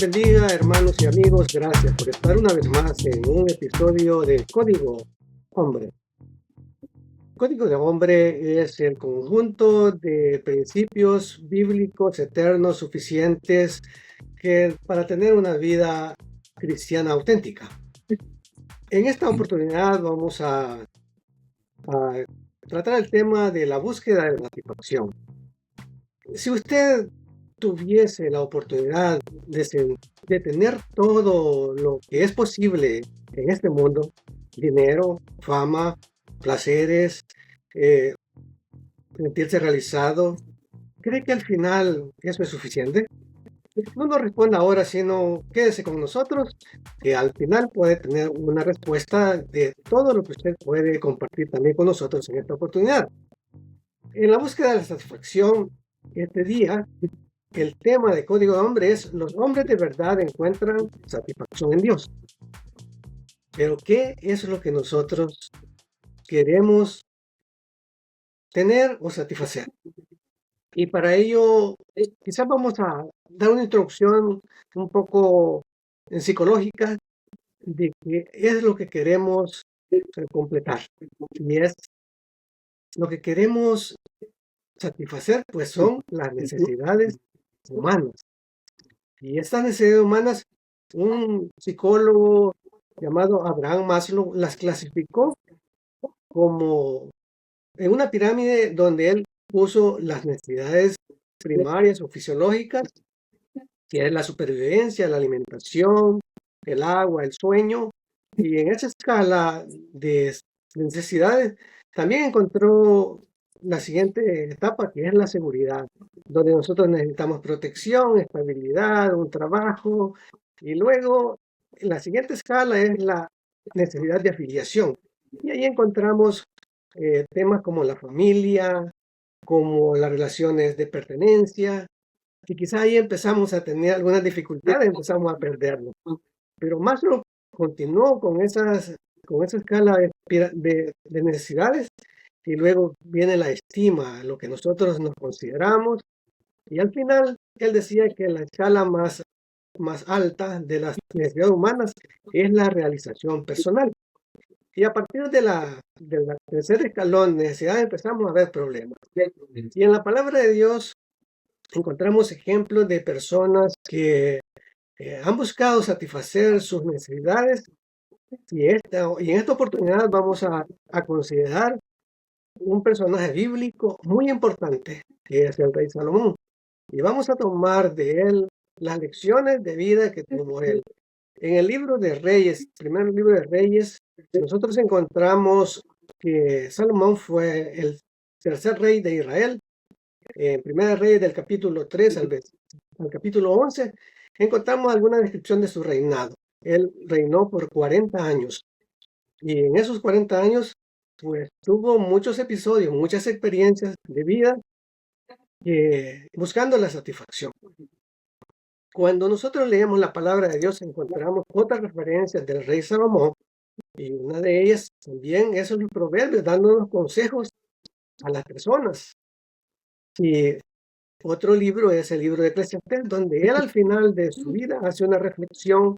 les bendiga, hermanos y amigos. Gracias por estar una vez más en un episodio de Código Hombre. Código de Hombre es el conjunto de principios bíblicos eternos suficientes para tener una vida cristiana auténtica. En esta oportunidad vamos a tratar el tema de la búsqueda de la satisfacción. Si usted tuviese la oportunidad de tener todo lo que es posible en este mundo, dinero, fama, placeres, sentirse realizado, ¿cree que al final eso es suficiente? No nos responda ahora, sino quédese con nosotros, que al final puede tener una respuesta de todo lo que usted puede compartir también con nosotros en esta oportunidad. En la búsqueda de la satisfacción, este día, el tema de Código de Hombre es: los hombres de verdad encuentran satisfacción en Dios. Pero ¿qué es lo que nosotros queremos tener o satisfacer? Y para ello, quizás vamos a dar una introducción un poco psicológica de qué es lo que queremos completar. Y es lo que queremos satisfacer, pues son las necesidades humanas. Y estas necesidades humanas, un psicólogo llamado Abraham Maslow las clasificó como en una pirámide donde él puso las necesidades primarias o fisiológicas, que es la supervivencia, la alimentación, el agua, el sueño, y en esa escala de necesidades también encontró la siguiente etapa, que es la seguridad, donde nosotros necesitamos protección, estabilidad, un trabajo, y luego la siguiente escala es la necesidad de afiliación, y ahí encontramos temas como la familia, como las relaciones de pertenencia, y quizá ahí empezamos a tener algunas dificultades, empezamos a perdernos. Pero Maslow continuó con esa escala de necesidades, y luego viene la estima, lo que nosotros nos consideramos, y al final él decía que la escala más alta de las necesidades humanas es la realización personal. Y a partir de la tercer escalón de necesidades empezamos a ver problemas. Y en la palabra de Dios encontramos ejemplos de personas que han buscado satisfacer sus necesidades, y en esta oportunidad vamos a considerar un personaje bíblico muy importante, que es el rey Salomón, y vamos a tomar de él las lecciones de vida que tuvo él. En el libro de Reyes, primer libro de Reyes, nosotros encontramos que Salomón fue el tercer rey de Israel. En Primera Reyes del capítulo 3 al capítulo 11, encontramos alguna descripción de su reinado. Él reinó por 40 años, y en esos 40 años pues tuvo muchos episodios, muchas experiencias de vida buscando la satisfacción. Cuando nosotros leemos la palabra de Dios encontramos otras referencias del rey Salomón, y una de ellas también es los proverbios, dándonos consejos a las personas. Y otro libro es el libro de Eclesiastés, donde él al final de su vida hace una reflexión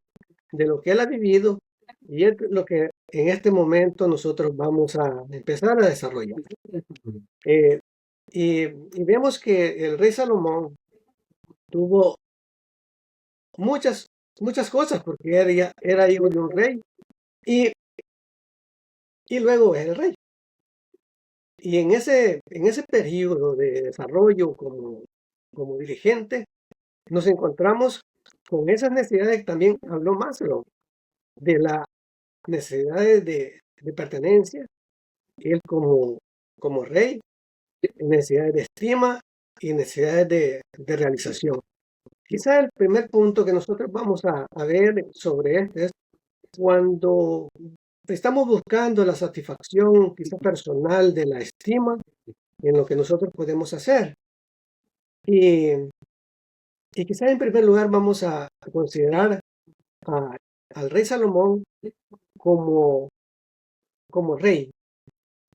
de lo que él ha vivido, y es lo que en este momento nosotros vamos a empezar a desarrollar. Y vemos que el rey Salomón tuvo muchas cosas, porque era hijo de un rey, y luego es el rey. Y en ese periodo de desarrollo como dirigente, nos encontramos con esas necesidades que también habló Maslow, de las necesidades de pertenencia, él como rey, necesidades de estima y necesidades de realización. Quizá el primer punto que nosotros vamos a ver sobre esto es cuando estamos buscando la satisfacción quizá personal de la estima en lo que nosotros podemos hacer. Y quizá en primer lugar vamos a considerar al rey Salomón como rey.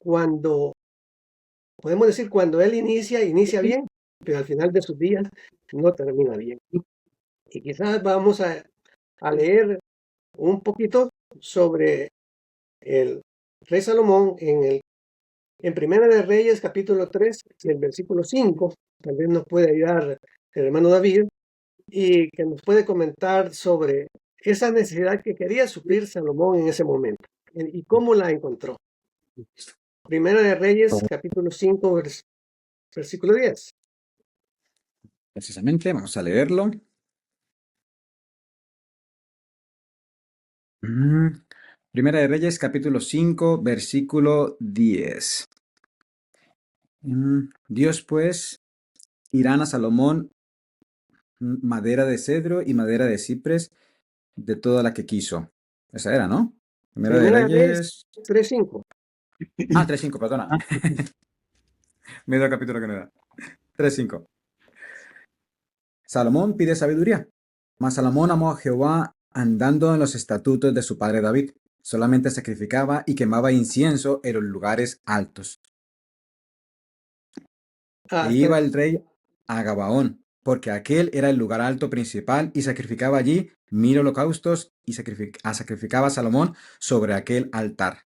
Cuando podemos decir, cuando él inicia bien, pero al final de sus días no termina bien. Y quizás vamos a leer un poquito sobre el rey Salomón en Primera de Reyes, capítulo 3, el versículo 5. Tal vez nos puede ayudar el hermano David y que nos puede comentar sobre esa necesidad que quería suplir Salomón en ese momento y cómo la encontró. Primera de Reyes, capítulo 5, versículo 10. Precisamente, vamos a leerlo. Primera de Reyes, capítulo 5, versículo 10. Dios pues irán a Salomón madera de cedro y madera de ciprés de toda la que quiso. Esa era, ¿no? Primera de Primera de Reyes Reyes. 3:5. 3:5, perdona. Medio capítulo que no era. 3:5. Salomón pide sabiduría. Mas Salomón amó a Jehová andando en los estatutos de su padre David. Solamente sacrificaba y quemaba incienso en los lugares altos. E iba el rey a Gabaón, porque aquel era el lugar alto principal, y sacrificaba allí 1000 holocaustos, y sacrificaba a Salomón sobre aquel altar.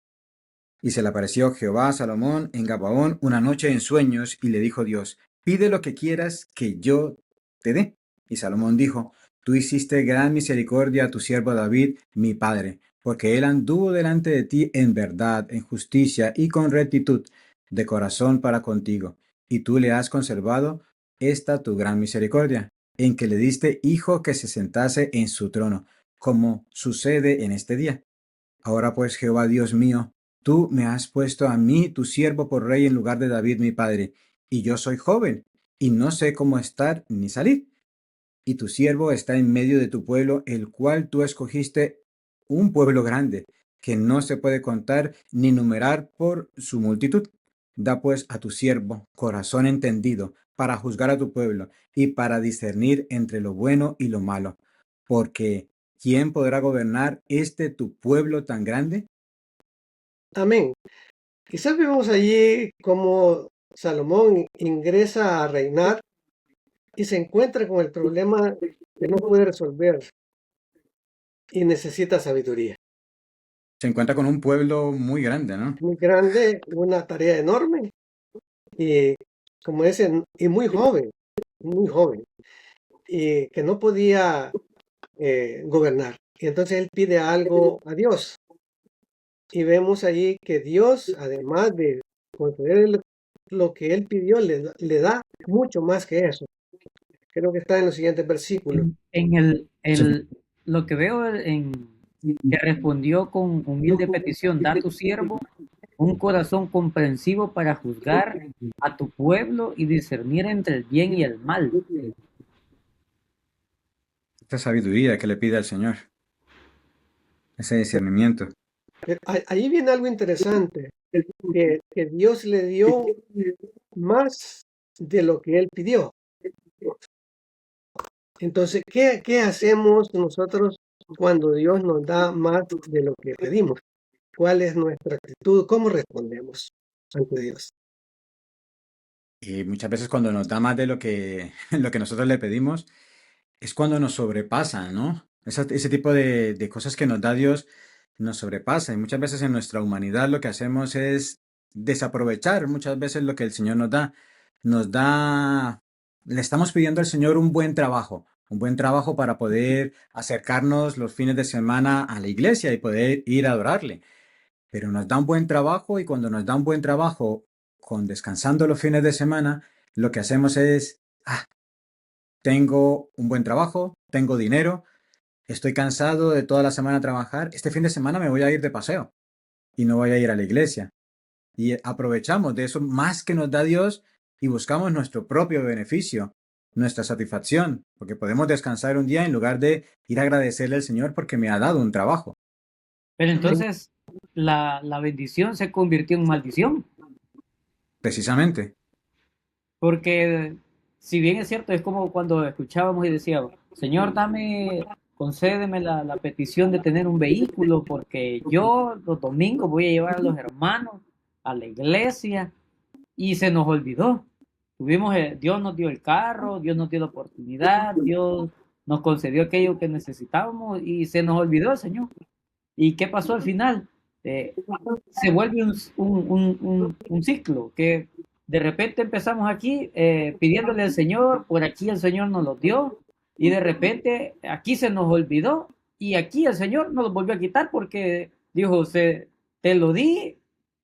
Y se le apareció Jehová a Salomón en Gabaón una noche en sueños, y le dijo Dios: pide lo que quieras que yo te dé. Y Salomón dijo: tú hiciste gran misericordia a tu siervo David, mi padre, porque él anduvo delante de ti en verdad, en justicia y con rectitud de corazón para contigo, y tú le has conservado esta tu gran misericordia, en que le diste hijo que se sentase en su trono, como sucede en este día. Ahora pues, Jehová Dios mío, tú me has puesto a mí, tu siervo, por rey en lugar de David mi padre, y yo soy joven, y no sé cómo estar ni salir. Y tu siervo está en medio de tu pueblo, el cual tú escogiste, un pueblo grande, que no se puede contar ni numerar por su multitud. Da pues a tu siervo corazón entendido para juzgar a tu pueblo y para discernir entre lo bueno y lo malo. Porque ¿quién podrá gobernar tu pueblo tan grande? Amén. Quizás vemos allí cómo Salomón ingresa a reinar y se encuentra con el problema que no puede resolver y necesita sabiduría. Se encuentra con un pueblo muy grande, ¿no? Muy grande, una tarea enorme y, como dicen, y muy joven, y que no podía gobernar. Y entonces él pide algo a Dios. Y vemos allí que Dios, además de conceder lo que él pidió, le da mucho más que eso. Creo que está en los siguientes versículos. Sí. Lo que veo que respondió con humilde petición: da a tu siervo un corazón comprensivo para juzgar a tu pueblo y discernir entre el bien y el mal. Esta sabiduría que le pide al Señor, ese discernimiento. Ahí viene algo interesante, que Dios le dio más de lo que él pidió. Entonces, ¿qué hacemos nosotros cuando Dios nos da más de lo que pedimos? ¿Cuál es nuestra actitud? ¿Cómo respondemos ante Dios? Y muchas veces cuando nos da más de lo que, lo que nosotros le pedimos, es cuando nos sobrepasa, ¿no? Ese tipo de cosas que nos da Dios nos sobrepasa. Y muchas veces en nuestra humanidad lo que hacemos es desaprovechar muchas veces lo que el Señor nos da. Nos da, le estamos pidiendo al Señor un buen trabajo para poder acercarnos los fines de semana a la iglesia y poder ir a adorarle. Pero nos da un buen trabajo, y cuando nos da un buen trabajo con descansando los fines de semana, lo que hacemos es: tengo un buen trabajo, tengo dinero, estoy cansado de toda la semana trabajar, este fin de semana me voy a ir de paseo y no voy a ir a la iglesia. Y aprovechamos de eso más que nos da Dios y buscamos nuestro propio beneficio, nuestra satisfacción, porque podemos descansar un día en lugar de ir a agradecerle al Señor porque me ha dado un trabajo. Pero Amén. entonces la bendición se convirtió en maldición, Precisamente. porque si bien es cierto, es como cuando escuchábamos y decíamos: Señor, concédeme la petición de tener un vehículo, porque yo los domingos voy a llevar a los hermanos a la iglesia, y se nos olvidó. Dios nos dio el carro, Dios nos dio la oportunidad, Dios nos concedió aquello que necesitábamos y se nos olvidó el Señor. ¿Y qué pasó al final? Eh, Se vuelve un ciclo que de repente empezamos aquí pidiéndole al Señor, por aquí el Señor nos lo dio y de repente aquí se nos olvidó y aquí el Señor nos lo volvió a quitar porque dijo, te lo di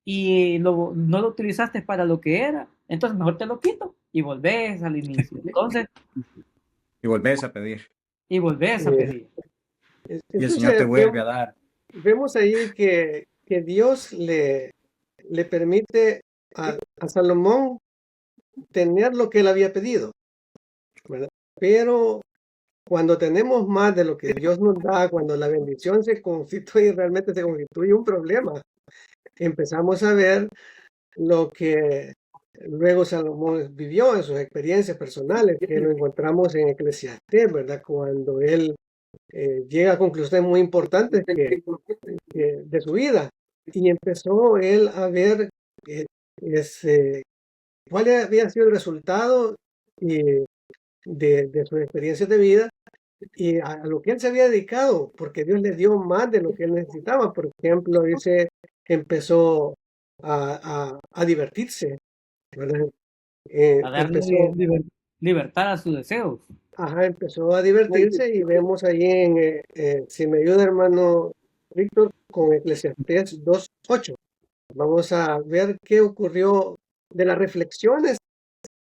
y no lo utilizaste para lo que era, entonces mejor te lo quito y volvés al inicio. Entonces, Y volvés a pedir. y volvés a Eh, pedir. Y el Señor te entonces vuelve a dar. vemos ahí que Dios le permite a Salomón tener lo que él había pedido, ¿verdad? Pero cuando tenemos más de lo que Dios nos da, cuando la bendición se constituye, realmente se constituye un problema, empezamos a ver lo que luego Salomón vivió en sus experiencias personales, que lo encontramos en Eclesiastés, ¿verdad? Cuando él llega a conclusiones muy importantes de su vida y empezó él a ver eh, ese, cuál había sido el resultado eh, de sus experiencias de vida y a lo que él se había dedicado, porque Dios le dio más de lo que él necesitaba. Por ejemplo, dice, empezó a divertirse, ¿verdad? A darle Empezó, libertad a sus deseos. ajá, empezó a divertirse y vemos ahí si me ayuda hermano Víctor, con Eclesiastés 2:8. Vamos a ver qué ocurrió de las reflexiones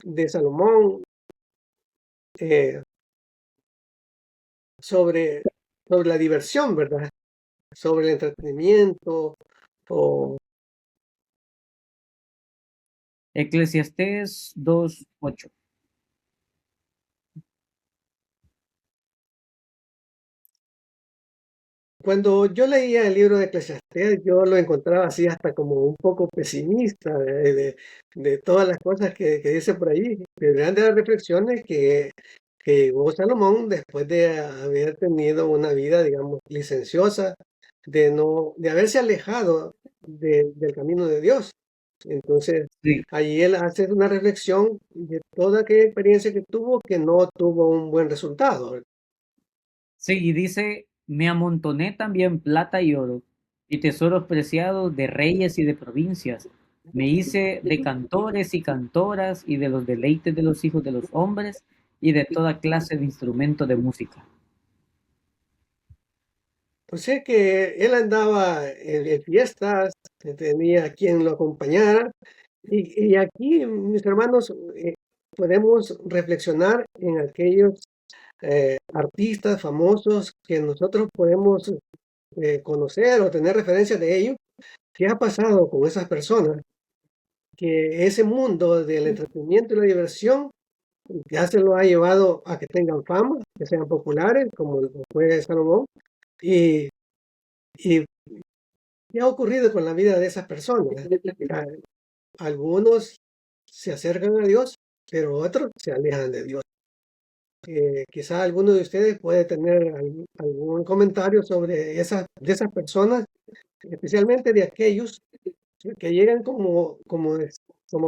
de Salomón eh, sobre, sobre la diversión, ¿verdad? Sobre el entretenimiento o Eclesiastés 2:8. cuando yo leía el libro de Eclesiastés, yo lo encontraba así hasta como un poco pesimista de todas las cosas que dice por ahí. De grandes las reflexiones que llegó Salomón después de haber tenido una vida, digamos, licenciosa, de haberse alejado del camino de Dios. Entonces, Sí, ahí él hace una reflexión de toda aquella experiencia que tuvo que no tuvo un buen resultado. sí, y dice, me amontoné también plata y oro, y tesoros preciados de reyes y de provincias. Me hice de cantores y cantoras, y de los deleites de los hijos de los hombres, y de toda clase de instrumentos de música. O sea que él andaba en fiestas, que tenía quien lo acompañara. Y aquí, mis hermanos, podemos reflexionar en aquellos artistas famosos que nosotros podemos conocer o tener referencia de ellos. ¿Qué ha pasado con esas personas? Que ese mundo del entretenimiento y la diversión ya se lo ha llevado a que tengan fama, que sean populares, como lo fue Salomón. Y, y ¿qué ha ocurrido con la vida de esas personas? A- Algunos se acercan a Dios, pero otros se alejan de Dios. Quizá alguno de ustedes puede tener algún comentario sobre de esas personas, especialmente de aquellos que llegan como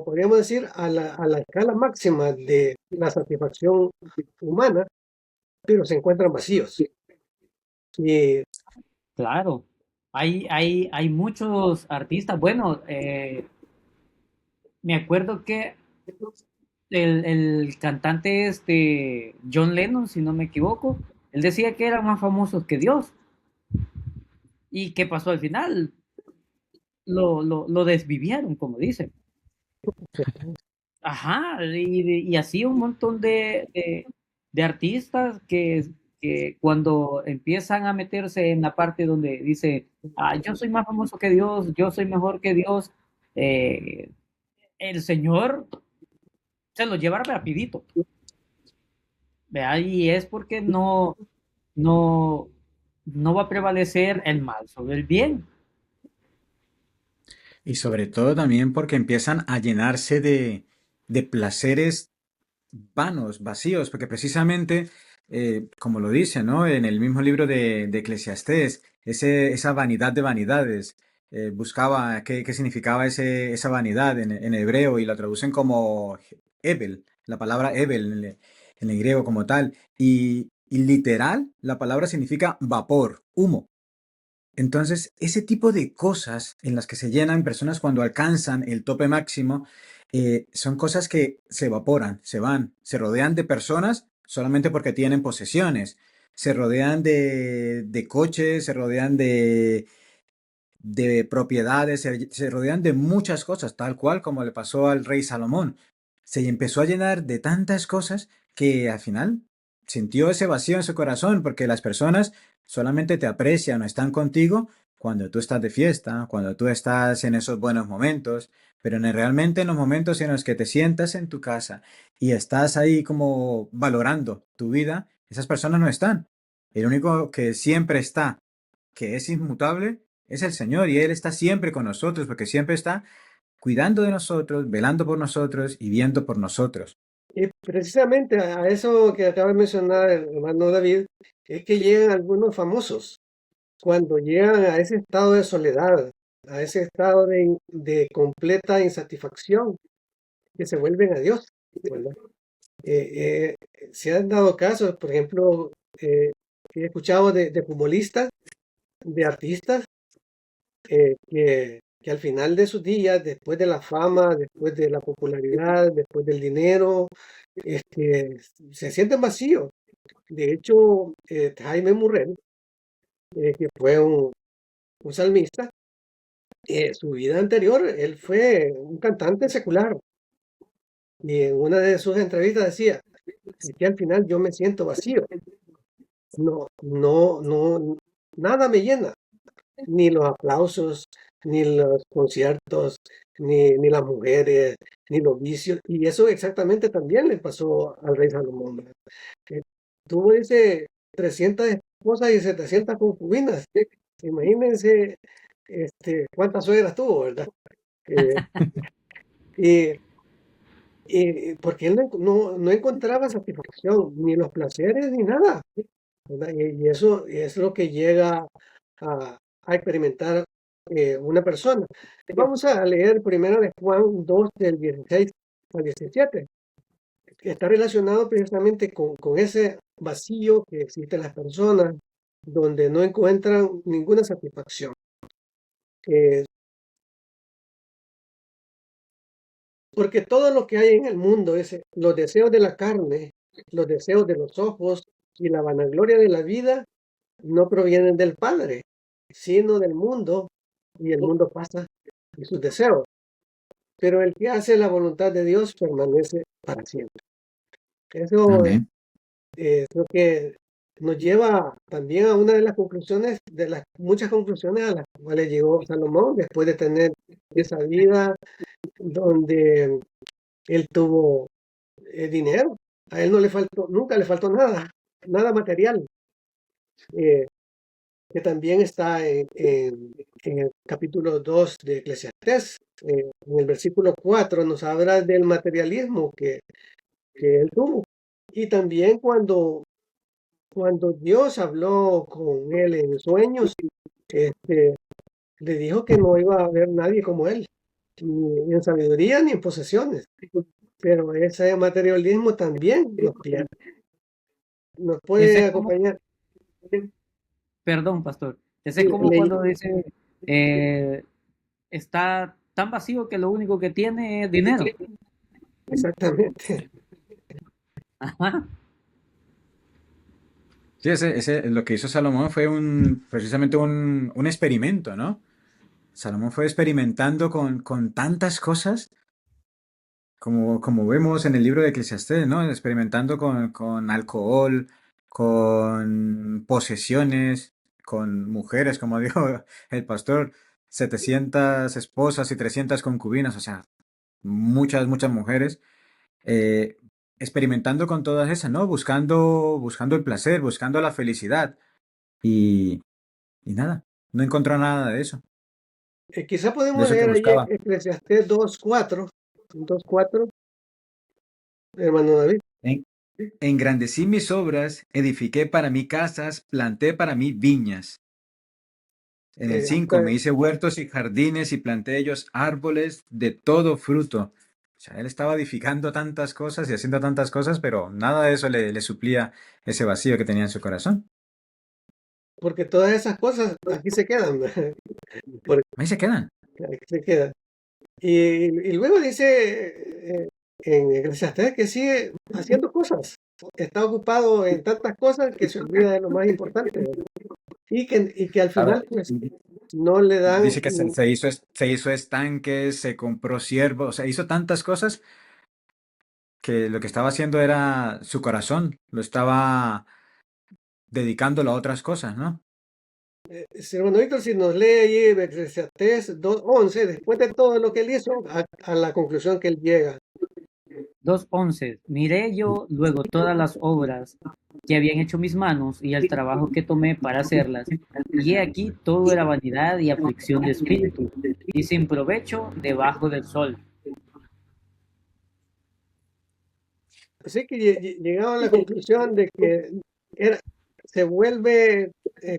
podríamos decir, a la escala máxima de la satisfacción humana, pero se encuentran vacíos. Y Claro, hay muchos artistas. Bueno, me acuerdo que el cantante John Lennon, si no me equivoco, él decía que eran más famosos que Dios. ¿Y qué pasó al final? Lo desvivieron, como dicen. Ajá, y así un montón de artistas que cuando empiezan a meterse en la parte donde dice, yo soy más famoso que Dios, yo soy mejor que Dios, eh, el Señor se lo lleva rapidito. ¿Vea? Y es porque no, no va a prevalecer el mal sobre el bien. Y sobre todo también porque empiezan a llenarse de placeres vanos, vacíos, porque precisamente, como lo dice, ¿no? En el mismo libro de Eclesiastés, esa vanidad de vanidades, buscaba qué significaba esa vanidad en hebreo y la traducen como Hebel, la palabra Hebel en el griego como tal. Y literal, la palabra significa vapor, humo. Entonces, ese tipo de cosas en las que se llenan personas cuando alcanzan el tope máximo, son cosas que se evaporan, se van, se rodean de personas solamente porque tienen posesiones, se rodean de coches, se rodean de propiedades, se rodean de muchas cosas, tal cual como le pasó al rey Salomón. Se empezó a llenar de tantas cosas que al final sintió ese vacío en su corazón porque las personas solamente te aprecian o están contigo cuando tú estás de fiesta, cuando tú estás en esos buenos momentos, pero realmente en los momentos en los que te sientas en tu casa y estás ahí como valorando tu vida, esas personas no están. El único que siempre está, que es inmutable, es el Señor y Él está siempre con nosotros porque siempre está cuidando de nosotros, velando por nosotros y viendo por nosotros. Y precisamente a eso que acaba de mencionar el hermano David, es que llegan algunos famosos. Cuando llegan a ese estado de soledad, a ese estado de completa insatisfacción, que se vuelven a Dios, ¿verdad? Se han dado casos, por ejemplo, he escuchado de futbolistas, de artistas, que al final de sus días, después de la fama, después de la popularidad, después del dinero, se sienten vacíos. De hecho, Jaime Murrell, que fue un salmista, su vida anterior, él fue un cantante secular. Y en una de sus entrevistas decía, es que al final yo me siento vacío. No, no, no, nada me llena. Ni los aplausos, ni los conciertos, ni las mujeres, ni los vicios. Y eso exactamente también le pasó al rey Salomón, ¿verdad? Eh, Tuvo, dice, 300 esposas y 700 concubinas. Imagínense cuántas suegras tuvo, ¿verdad? Eh, y, porque él no encontraba satisfacción, ni los placeres, ni nada, ¿verdad? Y eso es lo que llega a experimentar una persona. Vamos a leer primero de Juan 2 del 16 al 17, que está relacionado precisamente con ese vacío que existe en las personas, donde no encuentran ninguna satisfacción. Eh, Porque todo lo que hay en el mundo es los deseos de la carne, los deseos de los ojos y la vanagloria de la vida no provienen del Padre, sino del mundo, y el mundo pasa y sus deseos. Pero el que hace la voluntad de Dios permanece para siempre. Eso Amén. es lo que nos lleva también a una de las conclusiones, de las muchas conclusiones a las cuales llegó Salomón después de tener esa vida donde él tuvo dinero. A él no le faltó, nunca le faltó nada, nada material. Eh, que también está en el capítulo 2 de Eclesiastés. En el versículo 4 nos habla del materialismo que él tuvo. Y también cuando Dios habló con él en sueños, este, le dijo que no iba a haber nadie como él, ni en sabiduría ni en posesiones. Pero ese materialismo también nos pierde, nos Ese puede es como, acompañar. perdón, pastor, ese es Le- como le- cuando dice, está tan vacío que lo único que tiene es dinero. exactamente. Ajá. Sí, lo que hizo Salomón fue precisamente un experimento, ¿no? Salomón fue experimentando con tantas cosas, como vemos en el libro de Eclesiastés, ¿no? Experimentando con alcohol, con posesiones, con mujeres, como dijo el pastor, 700 esposas y 300 concubinas, o sea, muchas, muchas mujeres, eh, experimentando con todas esas, ¿no? Buscando el placer, buscando la felicidad. Y, y nada, no encontró nada de eso, Quizá de podemos eso que leer ahí buscaba. Eclesiastés 2:4, hermano David. En- Engrandecí mis obras, edifiqué para mí casas, planté para mí viñas. En el 5 Hasta me hice huertos y jardines y planté ellos árboles de todo fruto. sea, él estaba edificando tantas cosas y haciendo tantas cosas, pero nada de eso le suplía ese vacío que tenía en su corazón. porque todas esas cosas aquí se quedan, porque Ahí se quedan. aquí se quedan. Y luego dice en Eclesiastés que sigue haciendo cosas, está ocupado en tantas cosas que se olvida de lo más importante, ¿verdad? Y que al Claro. final pues no le dan, Dice que se hizo estanques, se compró siervos, o sea, hizo tantas cosas que lo que estaba haciendo era su corazón, lo estaba dedicándolo a otras cosas, ¿no? si hermano Víctor, si nos lee allí Eclesiastés 2:11, después de todo lo que él hizo, a la conclusión que él llega. 2:11. Miré yo luego todas las obras que habían hecho mis manos y el trabajo que tomé para hacerlas, y he aquí todo era vanidad y aflicción de espíritu, y sin provecho debajo del sol. Así que llegaron a la conclusión de que era, se vuelve,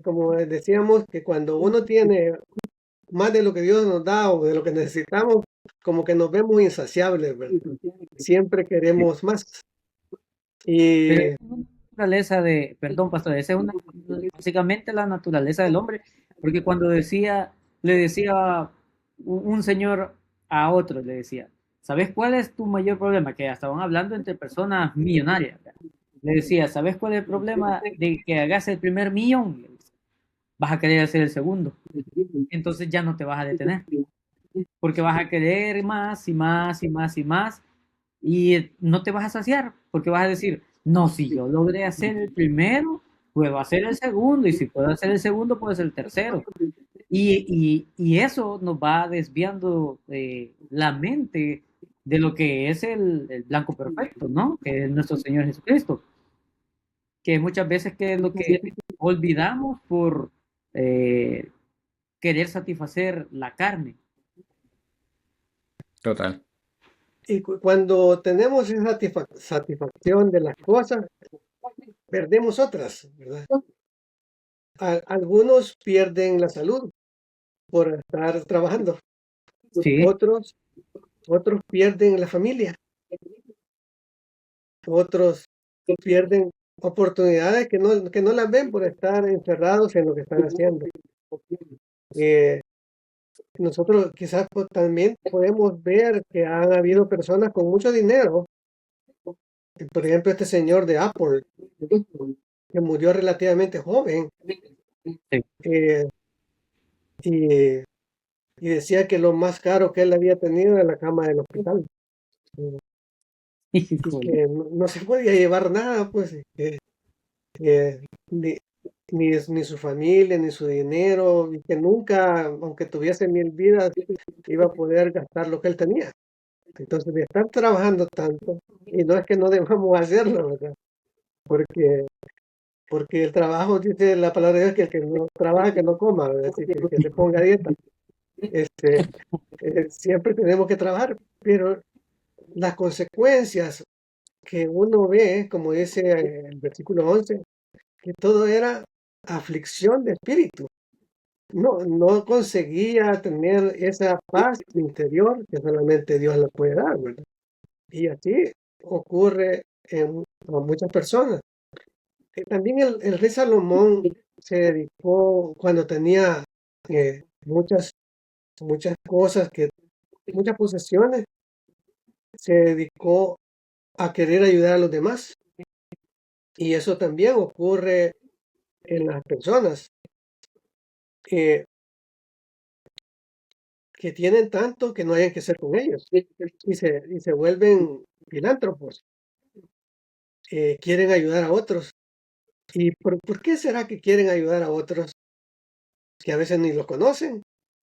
como decíamos, que cuando uno tiene más de lo que Dios nos da o de lo que necesitamos, como que nos vemos insaciables, ¿verdad? Siempre Sí. queremos más. Pero Y esa es una naturaleza de, perdón, pastor, esa es básicamente la naturaleza del hombre, porque cuando le decía un señor a otro, le decía, ¿sabes cuál es tu mayor problema? Que estaban hablando entre personas millonarias, ¿verdad? Le decía, ¿sabes cuál es el problema de que hagas el primer millón? Le dice, vas a querer hacer el segundo, entonces ya no te vas a detener, porque vas a querer más y más y más y más, y no te vas a saciar, porque vas a decir, no, si yo logré hacer el primero, puedo hacer el segundo, y si puedo hacer el segundo, puedo hacer el tercero. Y eso nos va desviando la mente de lo que es el blanco perfecto, ¿no? Que es nuestro Señor Jesucristo, que muchas veces que es lo que olvidamos por eh, querer satisfacer la carne. Total. cuando tenemos esa satisfacción de las cosas, perdemos otras, ¿verdad? Algunos pierden la salud por estar trabajando, Sí, otros, otros pierden la familia, otros pierden oportunidades que no las ven por estar encerrados en lo que están haciendo. Eh, Nosotros quizás también podemos ver que han habido personas con mucho dinero, por ejemplo, este señor de Apple, que murió relativamente joven, sí. eh, y, y decía que lo más caro que él había tenido era la cama del hospital, y Híjole. que no se podía llevar nada, pues, y que ni su familia, ni su dinero, y que nunca, aunque tuviese 1000 vidas, iba a poder gastar lo que él tenía. Entonces, de estar trabajando tanto, y no es que no debamos hacerlo, ¿verdad? Porque, porque el trabajo, dice la palabra de Dios, que el que no trabaja, que no coma, ¿verdad? Así que el que se ponga a dieta. Este, siempre tenemos que trabajar, pero las consecuencias que uno ve, como dice el versículo 11, que todo era aflicción de espíritu. No conseguía tener esa paz interior que solamente Dios le puede dar, ¿verdad? Y así ocurre a muchas personas. También el rey Salomón se dedicó, cuando tenía muchas, muchas cosas, muchas posesiones, se dedicó a querer ayudar a los demás. Y eso también ocurre en las personas que tienen tanto que no hayan que hacer con ellos. Y se vuelven filántropos, quieren ayudar a otros. ¿Y por qué será que quieren ayudar a otros que a veces ni los conocen?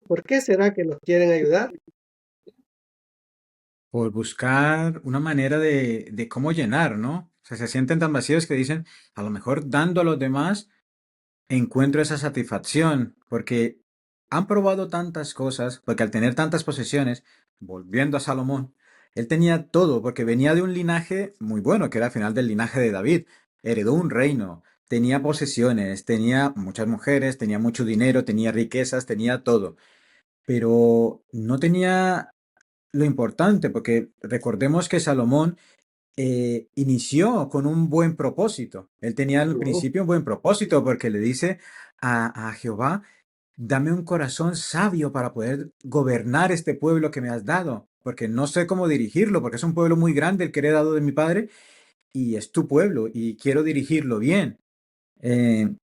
¿Por qué será que los quieren ayudar? Por buscar una manera de cómo llenar, ¿no? O sea, se sienten tan vacíos que dicen, a lo mejor dando a los demás encuentro esa satisfacción, porque han probado tantas cosas, porque al tener tantas posesiones, volviendo a Salomón, él tenía todo, porque venía de un linaje muy bueno, que era al final del linaje de David, heredó un reino, tenía posesiones, tenía muchas mujeres, tenía mucho dinero, tenía riquezas, tenía todo, pero no tenía lo importante, porque recordemos que Salomón inició con un buen propósito. Él tenía al Ujú. principio un buen propósito porque le dice a Jehová, dame un corazón sabio para poder gobernar este pueblo que me has dado, porque no sé cómo dirigirlo, porque es un pueblo muy grande el que he dado de mi padre y es tu pueblo y quiero dirigirlo bien. Eh,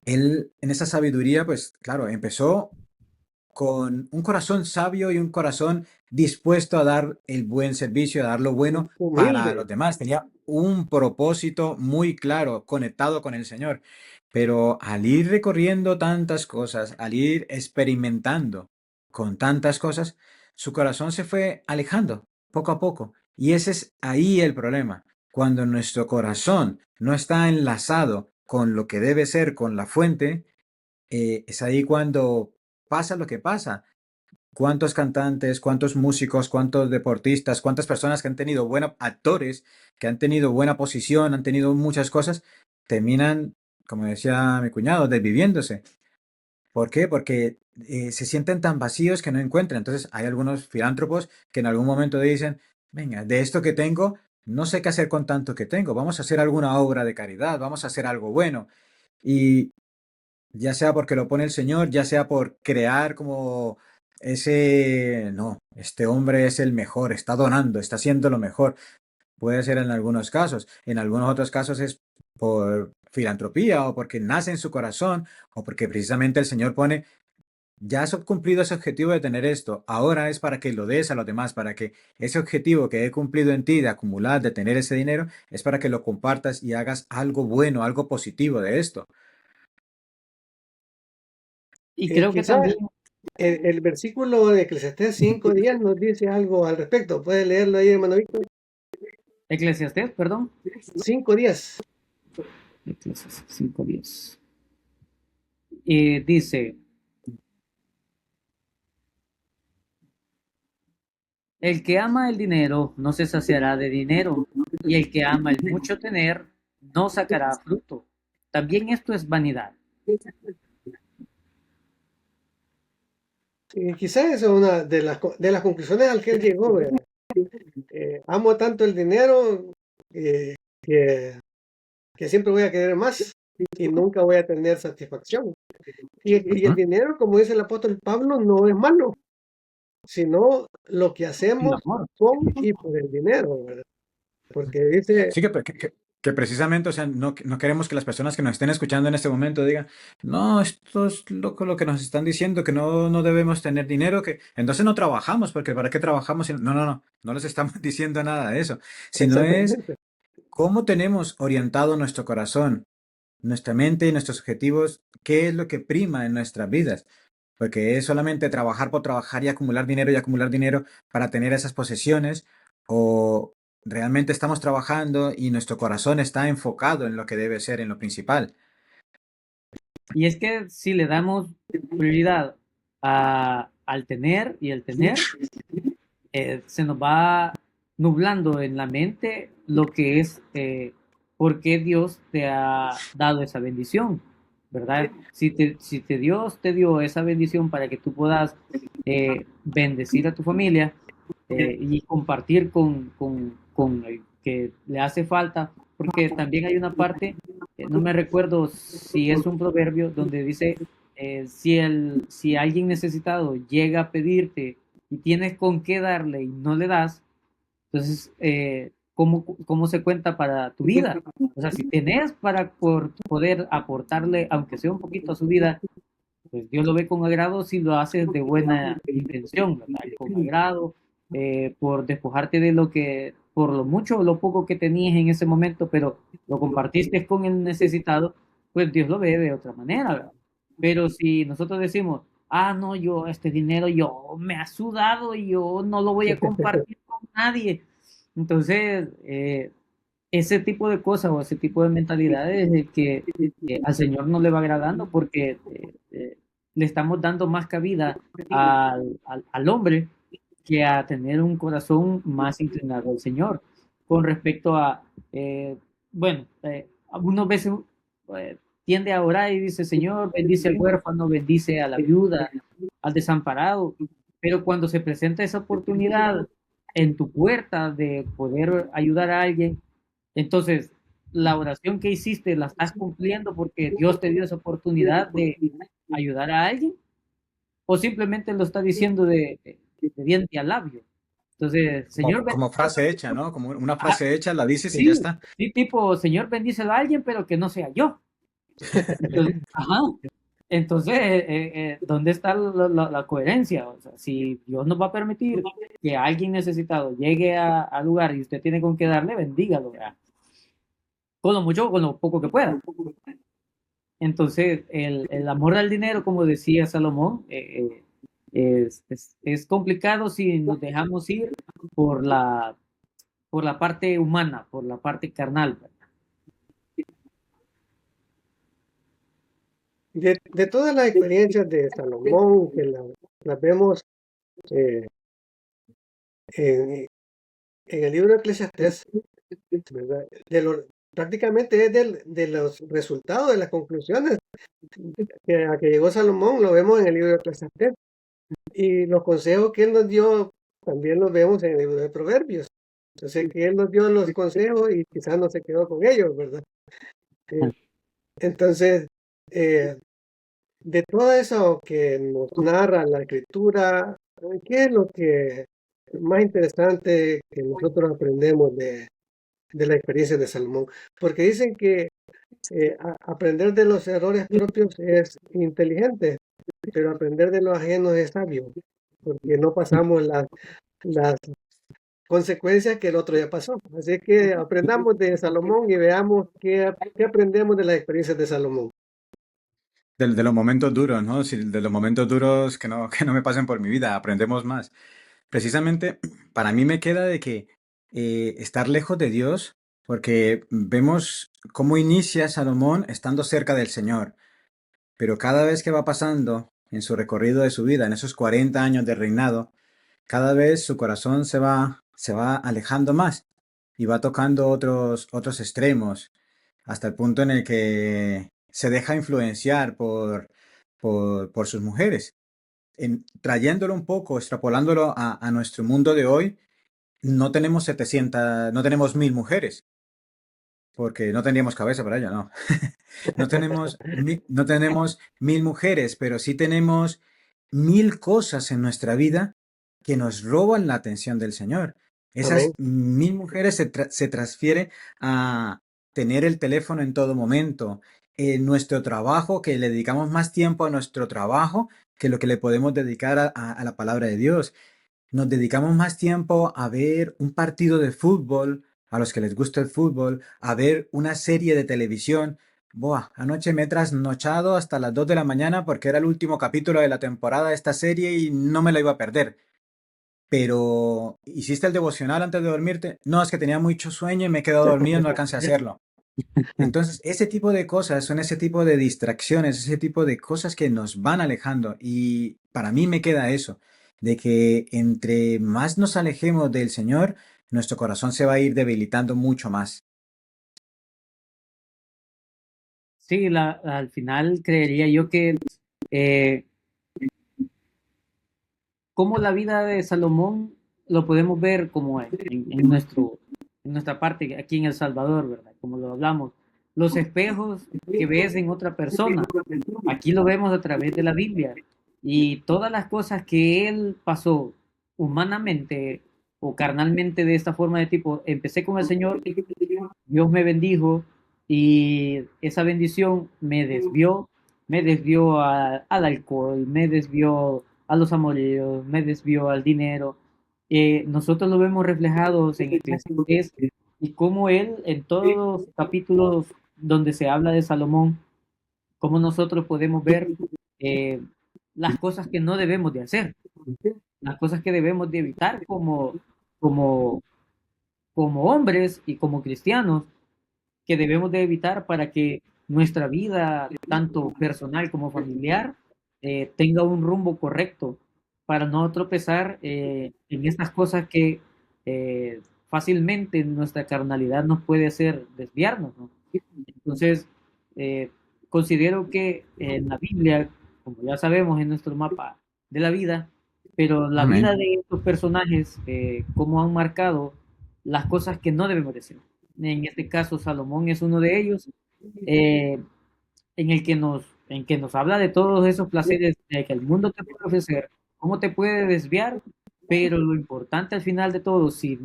Él en esa sabiduría, pues claro, empezó con un corazón sabio y un corazón dispuesto a dar el buen servicio, a dar lo bueno para Humilde. los demás. Tenía un propósito muy claro, conectado con el Señor. Pero al ir recorriendo tantas cosas, al ir experimentando con tantas cosas, su corazón se fue alejando poco a poco. Y ese es ahí el problema. Cuando nuestro corazón no está enlazado con lo que debe ser, con la fuente, es ahí cuando pasa lo que pasa. ¿Cuántos cantantes, cuántos músicos, cuántos deportistas, cuántas personas que han tenido buenos actores, que han tenido buena posición, han tenido muchas cosas, terminan, como decía mi cuñado, desviviéndose? ¿Por qué? Porque se sienten tan vacíos que no encuentran. Entonces hay algunos filántropos que en algún momento dicen, venga, de esto que tengo, no sé qué hacer con tanto que tengo, vamos a hacer alguna obra de caridad, vamos a hacer algo bueno. Y ya sea porque lo pone el Señor, ya sea por crear como ese, no, este hombre es el mejor, está donando, está haciendo lo mejor. Puede ser en algunos casos, en algunos otros casos es por filantropía o porque nace en su corazón o porque precisamente el Señor pone, ya has cumplido ese objetivo de tener esto, ahora es para que lo des a los demás, para que ese objetivo que he cumplido en ti de acumular, de tener ese dinero, es para que lo compartas y hagas algo bueno, algo positivo de esto. Y creo que Quizás también, el versículo de Eclesiastés 5:10 nos dice algo al respecto. ¿Puede leerlo ahí, hermano Víctor? Eclesiastés, perdón, 5:10. Eclesiastés 5:10. Dice, el que ama el dinero no se saciará de dinero, y el que ama el mucho tener no sacará fruto. También esto es vanidad. Y quizás esa es una de las conclusiones al que él llegó, ¿verdad? Amo tanto el dinero eh, que, que siempre voy a querer más y nunca voy a tener satisfacción. Y el Ujú. dinero, como dice el apóstol Pablo, no es malo, sino lo que Sin hacemos amor. con y por el dinero, ¿verdad? Porque dice, Sí, que precisamente, o sea, no queremos que las personas que nos estén escuchando en este momento digan, no, esto es loco lo que nos están diciendo, que no debemos tener dinero, que entonces no trabajamos, porque ¿para qué trabajamos? No les estamos diciendo nada de eso, sino es exactamente, cómo tenemos orientado nuestro corazón, nuestra mente y nuestros objetivos, qué es lo que prima en nuestras vidas. Porque es solamente trabajar por trabajar y acumular dinero para tener esas posesiones, o realmente estamos trabajando y nuestro corazón está enfocado en lo que debe ser, en lo principal. Y es que si le damos prioridad al tener y el tener, se nos va nublando en la mente lo que es por qué Dios te ha dado esa bendición, ¿verdad? Si Dios te dio esa bendición para que tú puedas bendecir a tu familia y compartir con el que le hace falta, porque también hay una parte, no me recuerdo si es un proverbio donde dice, si alguien necesitado llega a pedirte y tienes con qué darle y no le das, entonces, ¿cómo se cuenta para tu vida? O sea, si tenés para poder aportarle, aunque sea un poquito a su vida, pues Dios lo ve con agrado si lo haces de buena intención, ¿verdad? Con agrado, por despojarte de lo que, por lo mucho o lo poco que tenías en ese momento, pero lo compartiste con el necesitado, pues Dios lo ve de otra manera, ¿verdad? Pero si nosotros decimos, ah, no, yo este dinero yo me ha sudado y yo no lo voy a compartir con nadie, entonces ese tipo de cosas o ese tipo de mentalidades es el que al Señor no le va agradando porque le estamos dando más cabida al hombre que a tener un corazón más inclinado al Señor. Con respecto a, eh, bueno, algunas veces tiende a orar y dice, Señor, bendice al huérfano, bendice a la viuda, al desamparado. pero cuando se presenta esa oportunidad en tu puerta de poder ayudar a alguien, entonces la oración que hiciste la estás cumpliendo porque Dios te dio esa oportunidad de ayudar a alguien, o simplemente lo está diciendo de diente a labio. Entonces, Señor, Como frase hecha, ¿no? Como una ah, frase hecha, la dices y ya sí, está. sí, tipo, Señor, bendícelo a alguien, pero que no sea yo. Entonces, ajá. Entonces, ¿dónde está la coherencia? O sea, si Dios nos va a permitir que alguien necesitado llegue al lugar y usted tiene con qué darle, bendígalo, ¿verdad? Con lo mucho o con lo poco que pueda. Entonces, el amor al dinero, como decía Salomón, es complicado si nos dejamos ir por por la parte humana, por la parte carnal, ¿verdad? De todas las experiencias de Salomón, que las vemos eh, en, en el libro de Eclesiastés, ¿verdad? Prácticamente es de los resultados, de las conclusiones a que llegó Salomón, lo vemos en el libro de Eclesiastés. Y los consejos que él nos dio también los vemos en el libro de Proverbios. Entonces, que él nos dio los consejos y quizás no se quedó con ellos, ¿verdad? Eh, entonces, eh, de todo eso que nos narra la escritura, ¿qué es lo que más interesante que nosotros aprendemos de la experiencia de Salomón? Porque dicen que aprender de los errores propios es inteligente, pero aprender de los ajenos es sabio, porque no pasamos las consecuencias que el otro ya pasó. Así que aprendamos de Salomón y veamos qué aprendemos de las experiencias de Salomón. De los momentos duros, ¿no? Sí, de los momentos duros que no me pasen por mi vida, aprendemos más. Precisamente, para mí me queda de que estar lejos de Dios, porque vemos cómo inicia Salomón estando cerca del Señor, pero cada vez que va pasando en su recorrido de su vida, en esos 40 años de reinado, cada vez su corazón se va alejando más y va tocando otros extremos, hasta el punto en el que se deja influenciar por sus mujeres. Trayéndolo un poco, extrapolándolo a nuestro mundo de hoy, no tenemos 700, no tenemos 1000 mujeres, porque no tendríamos cabeza para ello, no. No tenemos 1000 mujeres, pero sí tenemos 1000 cosas en nuestra vida que nos roban la atención del Señor. Amén. Esas 1000 mujeres se transfieren a tener el teléfono en todo momento, en nuestro trabajo, que le dedicamos más tiempo a nuestro trabajo que lo que le podemos dedicar a la palabra de Dios. Nos dedicamos más tiempo a ver un partido de fútbol, a los que les gusta el fútbol, a ver una serie de televisión. Buah, anoche me he trasnochado hasta las 2 de la mañana porque era el último capítulo de la temporada de esta serie y no me la iba a perder. Pero, ¿hiciste el devocional antes de dormirte? No, es que tenía mucho sueño y me he quedado dormido y no alcancé a hacerlo. Entonces, ese tipo de cosas son ese tipo de distracciones, ese tipo de cosas que nos van alejando. Y para mí me queda eso, de que entre más nos alejemos del Señor, nuestro corazón se va a ir debilitando mucho más. Sí, al final creería yo que eh, como la vida de Salomón lo podemos ver como en nuestra parte aquí en El Salvador, ¿verdad? Como lo hablamos, los espejos que ves en otra persona, aquí lo vemos a través de la Biblia y todas las cosas que él pasó humanamente o carnalmente de esta forma de tipo, empecé con el Señor, Dios me bendijo y esa bendición me desvió al alcohol, me desvió a los amoríos, me desvió al dinero. Nosotros lo vemos reflejados en Eclesiastés y cómo él en todos los capítulos donde se habla de Salomón, cómo nosotros podemos ver eh, las cosas que no debemos de hacer, las cosas que debemos de evitar como, como hombres y como cristianos que debemos de evitar para que nuestra vida, tanto personal como familiar, tenga un rumbo correcto, para no tropezar en estas cosas que fácilmente nuestra carnalidad nos puede hacer desviarnos, ¿no? Entonces, eh, considero que en la Biblia, como ya sabemos, en nuestro mapa de la vida, pero la vida Amén. de estos personajes, cómo han marcado las cosas que no debemos de hacer. En este caso, Salomón es uno de ellos, eh, en que nos habla de todos esos placeres que el mundo te puede ofrecer, cómo te puede desviar, pero lo importante al final de todo, si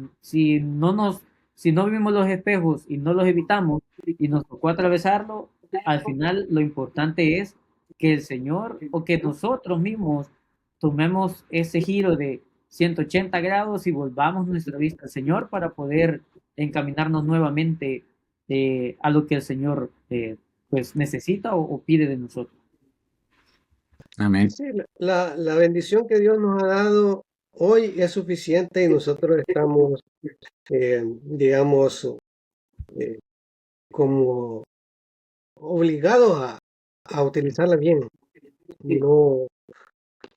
no vimos los espejos y no los evitamos y nos tocó atravesarlo, al final lo importante es que el Señor o que nosotros mismos tomemos ese giro de 180 grados y volvamos nuestra vista al Señor para poder encaminarnos nuevamente a lo que el Señor pues necesita o pide de nosotros. Amén. Sí, la bendición que Dios nos ha dado hoy es suficiente y nosotros estamos, digamos, eh, como obligados a utilizarla bien. No,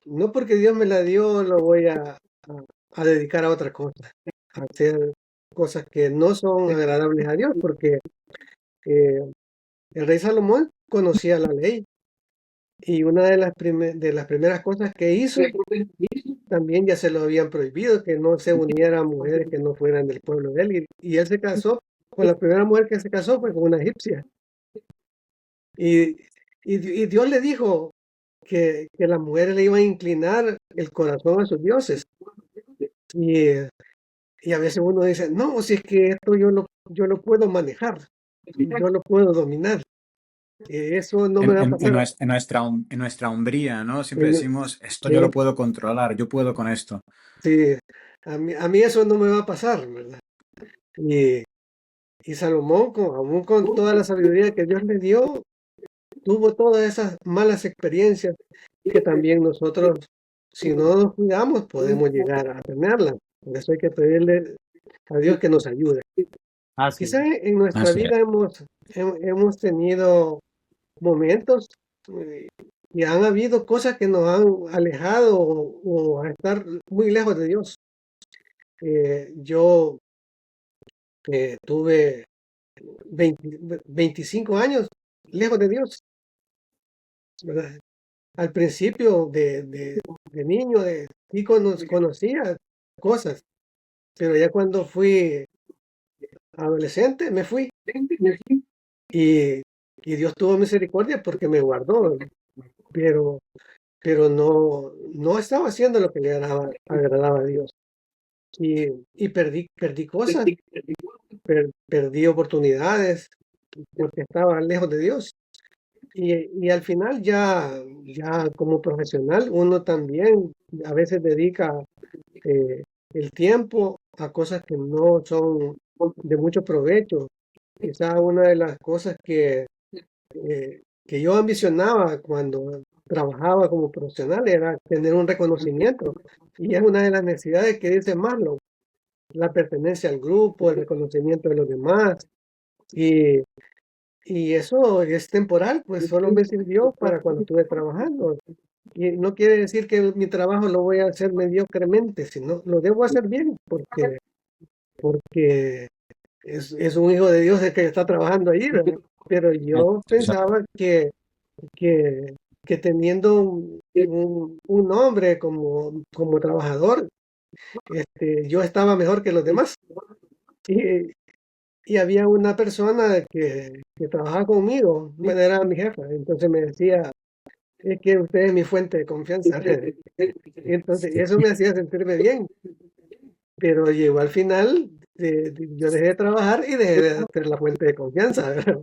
no porque Dios me la dio, lo voy a dedicar a otra cosa, a hacer cosas que no son agradables a Dios, porque eh, el rey Salomón conocía la ley y una de de las primeras cosas que hizo también ya se lo habían prohibido, que no se uniera a mujeres que no fueran del pueblo de él. Y él se casó, con la primera mujer que se casó fue con una egipcia. Y, y Dios le dijo que las mujeres le iban a inclinar el corazón a sus dioses. Y, y a veces uno dice, no, si es que esto yo lo puedo manejar, yo lo puedo dominar, eso no me va a En pasar. en nuestra hombría, ¿no? Siempre En- decimos, esto yo eh, lo puedo controlar, yo puedo con esto. sí, a mí eso no me va a pasar, ¿verdad? Y, y Salomón, aún con toda la sabiduría que Dios le dio, tuvo todas esas malas experiencias que también nosotros, si no nos cuidamos, podemos llegar a tenerlas. Por eso hay que pedirle a Dios que nos ayude. Así Quizá es. en nuestra Así es. vida hemos tenido momentos eh, y han habido cosas que nos han alejado o a estar muy lejos de Dios. Yo tuve 25 años lejos de Dios, ¿verdad? Al principio de niño, sí conocía cosas, pero ya cuando fui adolescente me fui y, y Dios tuvo misericordia porque me guardó, pero, pero no estaba haciendo lo que le agradaba a Dios. Y perdí cosas, perdí oportunidades porque estaba lejos de Dios. Y al final ya como profesional uno también a veces dedica eh, el tiempo a cosas que no son de mucho provecho. Quizá una de las cosas que yo ambicionaba cuando trabajaba como profesional era tener un reconocimiento. Y es una de las necesidades que dice Maslow, la pertenencia al grupo, el reconocimiento de los demás. Y, y eso es temporal, pues solo me sirvió para cuando estuve trabajando. Y no quiere decir que mi trabajo lo voy a hacer mediocremente, sino lo debo hacer bien, porque es un hijo de Dios el que está trabajando ahí, ¿verdad? Pero yo pensaba que, que teniendo un nombre como trabajador, yo estaba mejor que los demás. Y, y había una persona que trabajaba conmigo, bueno, era mi jefa, entonces me decía, es que usted es mi fuente de confianza. Entonces, eso me hacía sentirme bien, pero llegó al final, yo dejé de trabajar y dejé de ser la fuente de confianza, ¿verdad?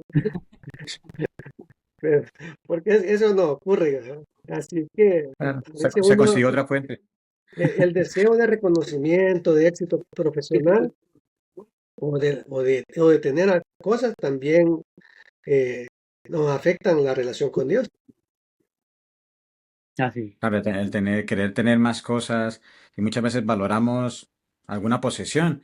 Pero- porque eso no ocurre, ¿verdad? Así que Claro, a veces se uno, consiguió otra fuente. el deseo de reconocimiento, de éxito profesional o de tener cosas también eh, nos afectan la relación con Dios. Así. Claro, el tener, querer tener más cosas y muchas veces valoramos alguna posesión.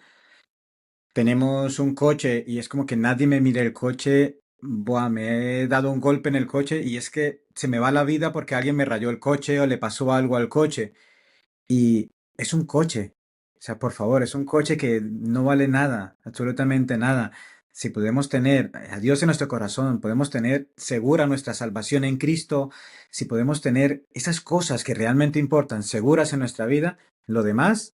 Tenemos un coche y es como que nadie me mire el coche. Buah, me he dado un golpe en el coche y es que se me va la vida porque alguien me rayó el coche o le pasó algo al coche. Y es un coche. O sea, por favor, es un coche que no vale nada, absolutamente nada. si podemos tener a Dios en nuestro corazón, podemos tener segura nuestra salvación en Cristo, si podemos tener esas cosas que realmente importan seguras en nuestra vida, lo demás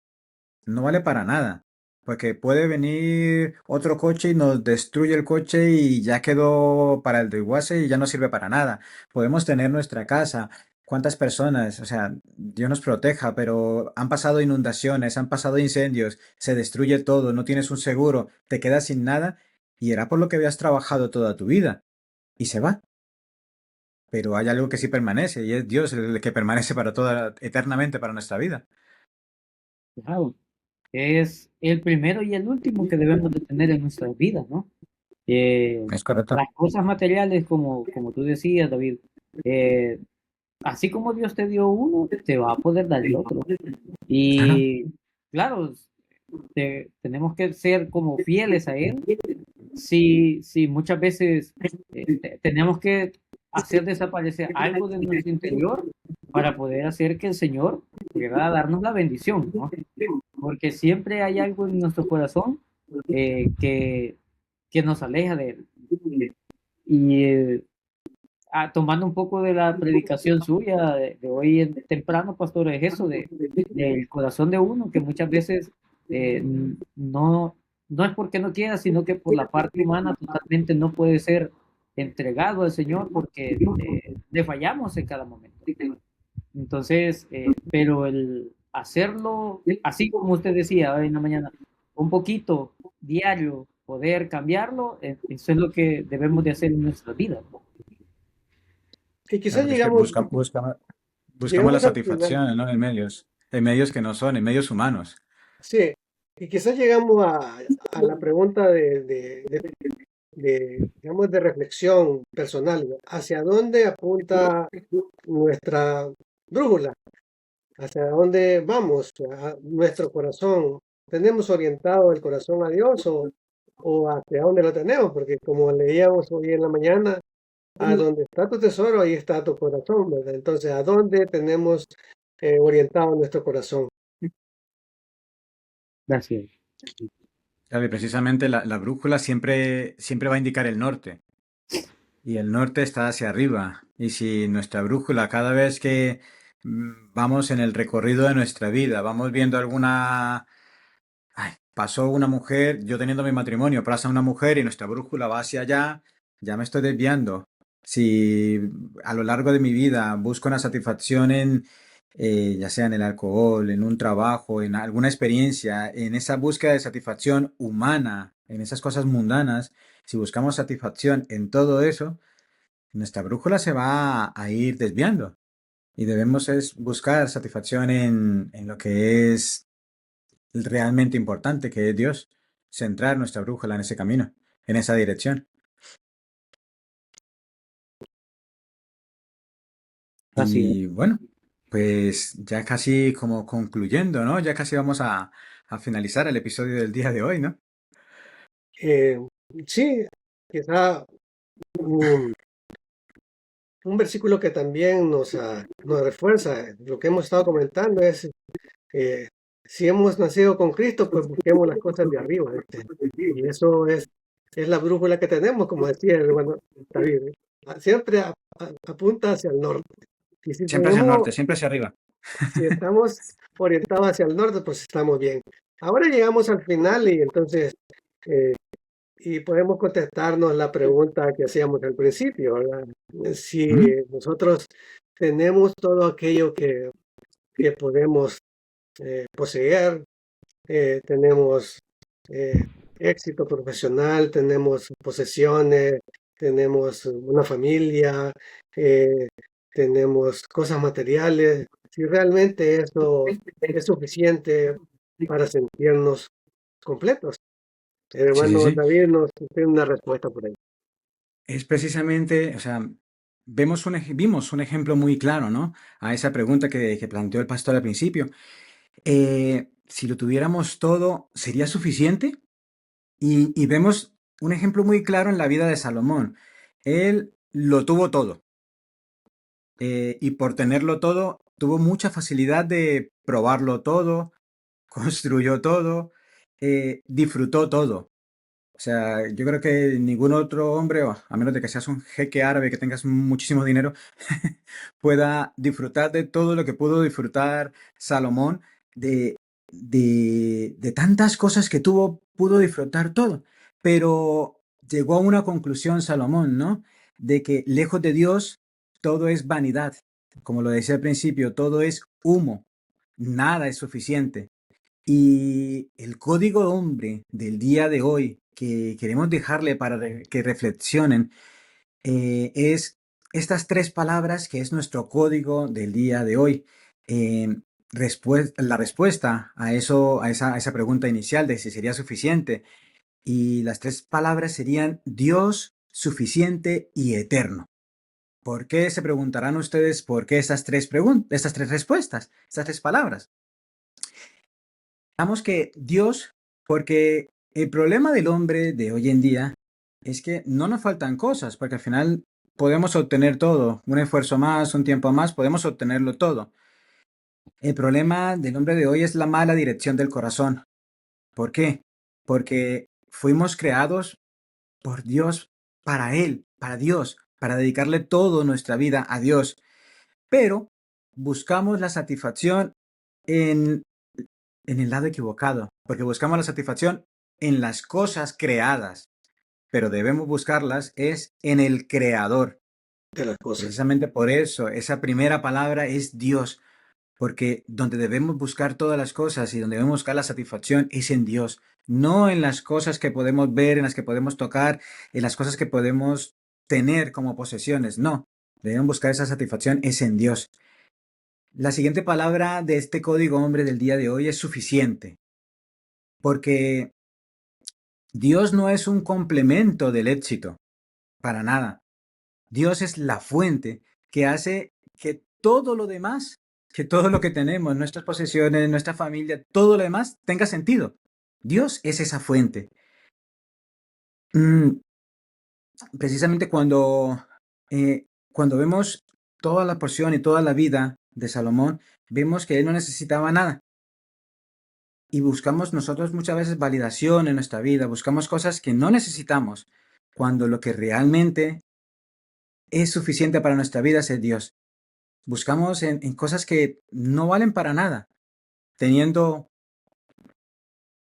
no vale para nada. Porque puede venir otro coche y nos destruye el coche y ya quedó para el desguace y ya no sirve para nada. Podemos tener nuestra casa. ¿Cuántas personas? O sea, Dios nos proteja, pero han pasado inundaciones, han pasado incendios, se destruye todo, no tienes un seguro, te quedas sin nada y era por lo que habías trabajado toda tu vida y se va. Pero hay algo que sí permanece y es Dios el que permanece para toda, eternamente para nuestra vida. Claro, es el primero y el último que debemos de tener en nuestras vidas, ¿no? Es correcto. Las cosas materiales, como tú decías, David, eh, así como Dios te dio uno, te va a poder dar el otro. Claro. Y claro, tenemos que ser como fieles a Él. Si muchas veces tenemos que hacer desaparecer algo de nuestro interior para poder hacer que el Señor pueda darnos la bendición, ¿no? Porque siempre hay algo en nuestro corazón eh, que, que nos aleja de Él. Y tomando un poco de la predicación suya de hoy temprano, pastor, es eso, del corazón de uno, que muchas veces no, no es porque no quiera, sino que por la parte humana totalmente no puede ser entregado al Señor porque le fallamos en cada momento. Entonces, pero el hacerlo, así como usted decía hoy en la mañana, un poquito diario, poder cambiarlo, eso es lo que debemos de hacer en nuestra vida, ¿no? Y quizás Claro que es que buscamos la llegamos al final. satisfacción, ¿no? En medios que no son, en medios humanos. Sí, y quizás llegamos a la pregunta digamos, de reflexión personal. ¿Hacia dónde apunta nuestra brújula? ¿Hacia dónde vamos? A nuestro corazón. ¿Tenemos orientado el corazón a Dios o hacia dónde lo tenemos? Porque como leíamos hoy en la mañana, a donde está tu tesoro, ahí está tu corazón, ¿verdad? Entonces, ¿a dónde tenemos orientado nuestro corazón? Gracias. Claro, y precisamente la brújula siempre va a indicar el norte. Y el norte está hacia arriba. Y si nuestra brújula, cada vez que vamos en el recorrido de nuestra vida, vamos viendo alguna... Ay, pasó una mujer, yo teniendo mi matrimonio, pasa una mujer y nuestra brújula va hacia allá, ya me estoy desviando. Si a lo largo de mi vida busco una satisfacción en, ya sea en el alcohol, en un trabajo, en alguna experiencia, en esa búsqueda de satisfacción humana, en esas cosas mundanas, si buscamos satisfacción en todo eso, nuestra brújula se va a ir desviando y debemos es buscar satisfacción en lo que es realmente importante, que es Dios, centrar nuestra brújula en ese camino, en esa dirección. Así es. Y bueno, pues ya casi como concluyendo, ¿no? Ya casi vamos a finalizar el episodio del día de hoy, ¿no? Eh, sí, quizá un, un versículo que también nos refuerza lo que hemos estado comentando es, eh, si hemos nacido con Cristo, pues busquemos las cosas de arriba. Y eso es la brújula que tenemos, como decía el hermano David. Siempre apunta hacia el norte. Y Siempre hacia el norte, siempre hacia arriba. si estamos orientados hacia el norte, pues estamos bien. Ahora llegamos al final y entonces eh, y podemos contestarnos la pregunta que hacíamos al principio, ¿verdad? Si ¿Mm? nosotros tenemos todo aquello que podemos poseer, tenemos eh, éxito profesional, tenemos posesiones, tenemos una familia, eh, tenemos cosas materiales, si realmente eso es suficiente para sentirnos completos. El Sí, sí, hermano sí. David nos tiene una respuesta por ahí. Es precisamente, o sea, vimos un ejemplo muy claro, ¿no? A esa pregunta que planteó el pastor al principio. Si lo tuviéramos todo, ¿sería suficiente? Y vemos un ejemplo muy claro en la vida de Salomón. Él lo tuvo todo. Y por tenerlo todo, tuvo mucha facilidad de probarlo todo, construyó todo, disfrutó todo. sea, yo creo que ningún otro hombre, o a menos de que seas un jeque árabe que tengas muchísimo dinero, pueda disfrutar de todo lo que pudo disfrutar Salomón, de, de tantas cosas que tuvo, pudo disfrutar todo. Pero llegó a una conclusión Salomón, ¿no? De que lejos de Dios todo es vanidad. Como lo decía al principio, todo es humo, nada es suficiente. Y el código hombre del día de hoy que queremos dejarle para que reflexionen es estas tres palabras que es nuestro código del día de hoy. Eh, la respuesta a eso, a esa pregunta inicial de si sería suficiente. Y las tres palabras serían Dios, suficiente y eterno. ¿Por qué se preguntarán ustedes por qué estas tres respuestas, estas tres palabras? Digamos que Dios, porque el problema del hombre de hoy en día es que no nos faltan cosas, porque al final podemos obtener todo, un esfuerzo más, un tiempo más, podemos obtenerlo todo. El problema del hombre de hoy es la mala dirección del corazón. ¿Por qué? Porque fuimos creados por Dios, para Él, para Dios, para dedicarle toda nuestra vida a Dios, pero buscamos la satisfacción en el lado equivocado, porque buscamos la satisfacción en las cosas creadas, pero debemos buscarlas es en el creador. de las cosas. Precisamente por eso, esa primera palabra es Dios, porque donde debemos buscar todas las cosas y donde debemos buscar la satisfacción es en Dios, no en las cosas que podemos ver, en las que podemos tocar, en las cosas que podemos tener como posesiones, no. Debemos buscar esa satisfacción es en Dios. La siguiente palabra de este código hombre del día de hoy es suficiente, porque Dios no es un complemento del éxito, para nada. Dios es la fuente que hace que todo lo demás, que todo lo que tenemos, nuestras posesiones, nuestra familia, todo lo demás tenga sentido. Dios es esa fuente. Mm, Precisamente cuando vemos toda la porción y toda la vida de Salomón, vemos que él no necesitaba nada. Y buscamos nosotros muchas veces validación en nuestra vida, buscamos cosas que no necesitamos, cuando lo que realmente es suficiente para nuestra vida es Dios. Buscamos en cosas que no valen para nada, teniendo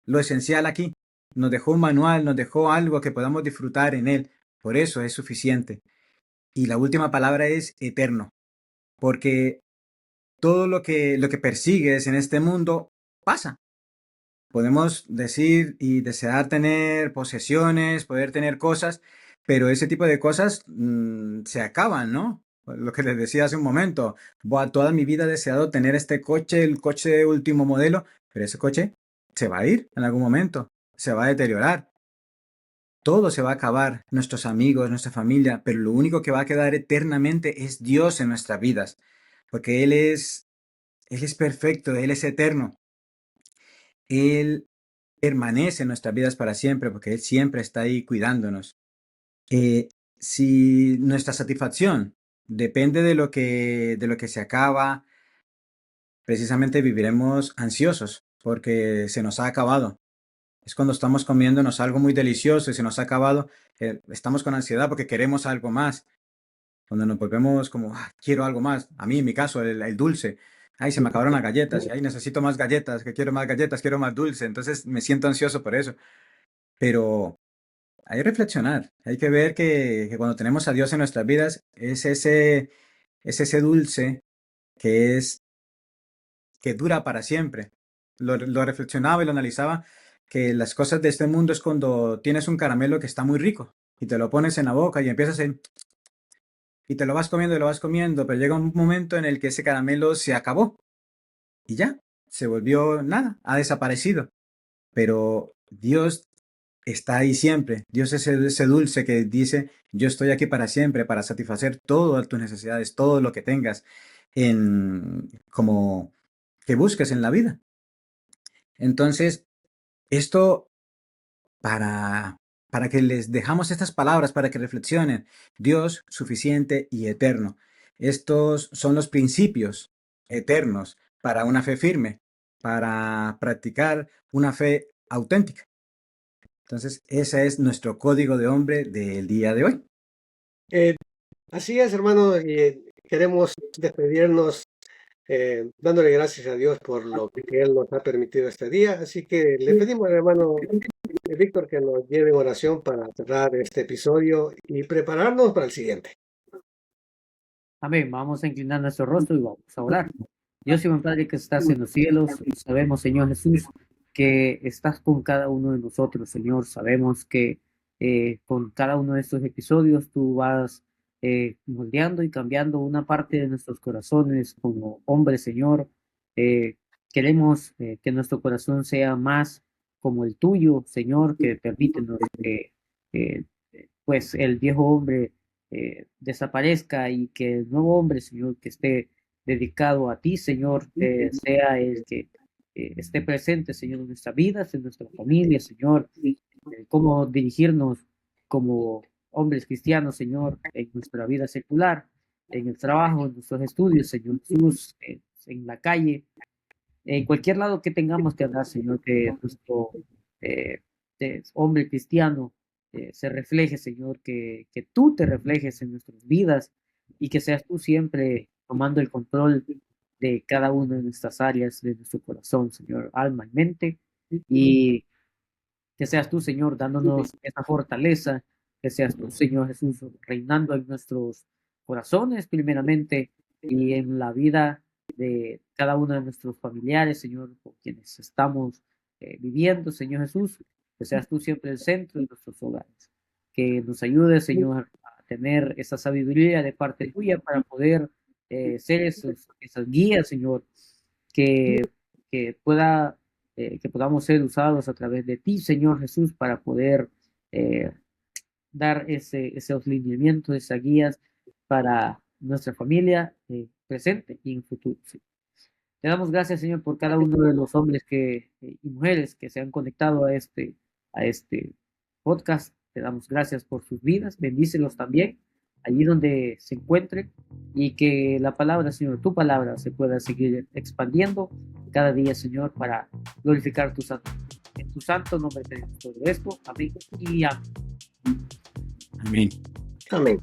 lo esencial aquí. Nos dejó un manual, nos dejó algo que podamos disfrutar en él. Por eso es suficiente. Y la última palabra es eterno, porque todo lo que persigues en este mundo pasa. Podemos decir y desear tener posesiones, poder tener cosas, pero ese tipo de cosas se acaban, ¿no? Lo que les decía hace un momento, toda mi vida he deseado tener este coche, el coche de último modelo, pero ese coche se va a ir en algún momento, se va a deteriorar, todo se va a acabar, nuestros amigos, nuestra familia, pero lo único que va a quedar eternamente es Dios en nuestras vidas, porque Él es perfecto, Él es eterno, Él permanece en nuestras vidas para siempre, porque Él siempre está ahí cuidándonos. Si nuestra satisfacción depende de lo que se acaba, precisamente viviremos ansiosos, porque se nos ha acabado. Es cuando estamos comiéndonos algo muy delicioso y se nos ha acabado, estamos con ansiedad porque queremos algo más. Cuando nos volvemos como, "Ah, quiero algo más". A mí, en mi caso, el dulce. Ay, se me acabaron las galletas. Y ay, necesito más galletas, que quiero más galletas, quiero más dulce. Entonces me siento ansioso por eso. Pero hay que reflexionar. Hay que ver que cuando tenemos a Dios en nuestras vidas, es ese dulce que es, que dura para siempre. Lo reflexionaba y lo analizaba, que las cosas de este mundo es cuando tienes un caramelo que está muy rico y te lo pones en la boca y empiezas y te lo vas comiendo y lo vas comiendo, pero llega un momento en el que ese caramelo se acabó y ya, se volvió nada, ha desaparecido. Pero Dios está ahí siempre. Dios es ese dulce que dice, yo estoy aquí para siempre, para satisfacer todas tus necesidades, todo lo que tengas como que busques en la vida. Entonces, esto para, para que les dejamos estas palabras, para que reflexionen. Dios suficiente y eterno. Estos son los principios eternos para una fe firme, para practicar una fe auténtica. Entonces, ese es nuestro código de hombre del día de hoy. Eh, Así es, hermano, y queremos despedirnos dándole gracias a Dios por lo que Él nos ha permitido este día. Así que le pedimos al hermano Víctor que nos lleve en oración para cerrar este episodio y prepararnos para el siguiente. Amén. Vamos a inclinar nuestro rostro y vamos a orar. Dios y buen Padre que estás en los cielos, sabemos, Señor Jesús, que estás con cada uno de nosotros, Señor. Sabemos que con cada uno de estos episodios tú vas moldeando y cambiando una parte de nuestros corazones como hombres, Señor. Eh, Queremos que nuestro corazón sea más como el tuyo, Señor, que permítenos que eh, pues el viejo hombre desaparezca y que el nuevo hombre, Señor, que esté dedicado a ti, Señor, sea el que esté presente, Señor, en nuestras vidas, en nuestra familia, Señor, cómo dirigirnos como hombres cristianos, Señor, en nuestra vida secular, en el trabajo, en nuestros estudios, Señor Jesús, en la calle, en cualquier lado que tengamos que andar, Señor, que nuestro eh, hombre cristiano se refleje, Señor, que tú te reflejes en nuestras vidas y que seas tú siempre tomando el control de cada una de nuestras áreas, de nuestro corazón, Señor, alma y mente, y que seas tú, Señor, dándonos esa fortaleza, que seas tú, Señor Jesús, reinando en nuestros corazones primeramente y en la vida de cada uno de nuestros familiares, Señor, con quienes estamos viviendo, Señor Jesús, que seas tú siempre el centro de nuestros hogares, que nos ayude, Señor, a tener esa sabiduría de parte tuya para poder ser esas guías, Señor, que, que pueda que podamos ser usados a través de ti, Señor Jesús, para poder eh, dar esos lineamientos, esas guías para nuestra familia presente y en futuro. Sí. Te damos gracias, Señor, por cada uno de los hombres y mujeres que se han conectado a este podcast. Te damos gracias por sus vidas. Bendícelos también allí donde se encuentren y que la palabra, Señor, tu palabra se pueda seguir expandiendo cada día, Señor, para glorificar tu santo. En tu santo nombre tenemos todo esto. Amén y amén. Amén. Amén.